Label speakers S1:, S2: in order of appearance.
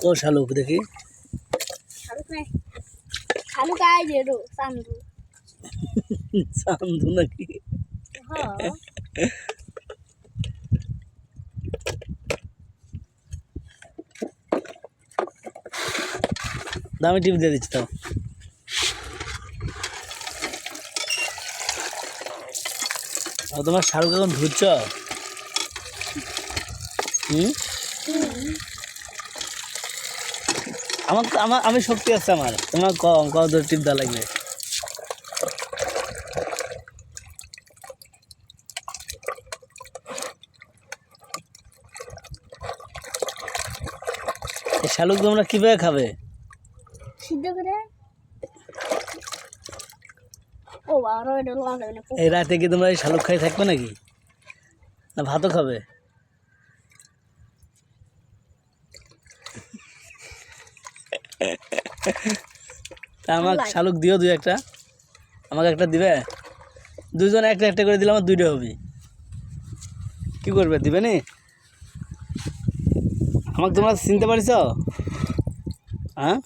S1: ও শালুক দেখি
S2: শালুক আই যে রো চান্দু
S1: চান্দু নাকি
S2: হ্যাঁ
S1: দামি টিপ দিয়ে দিচ্ছি তাও তোমার শালুক এখন ধুচ্ছ আমি শক্তি আছে আমার তোমার কম কত টিপ দেওয়া লাগবে শালুক তোমরা কিভাবে খাবে
S2: সিদ্ধ করে ও আরো এটা লাগে না
S1: এই রাতে কি তোমরা এই শালুক খাই থাকবে নাকি না ভাতও খাবে তা আমাকে শালুক দিও দুই একটা আমাকে একটা দিবে দুজন একটা একটা করে দিলে আমার দুইটা হবে কি করবে দিবে নি আমাকে তোমরা চিনতে পারিস হ্যাঁ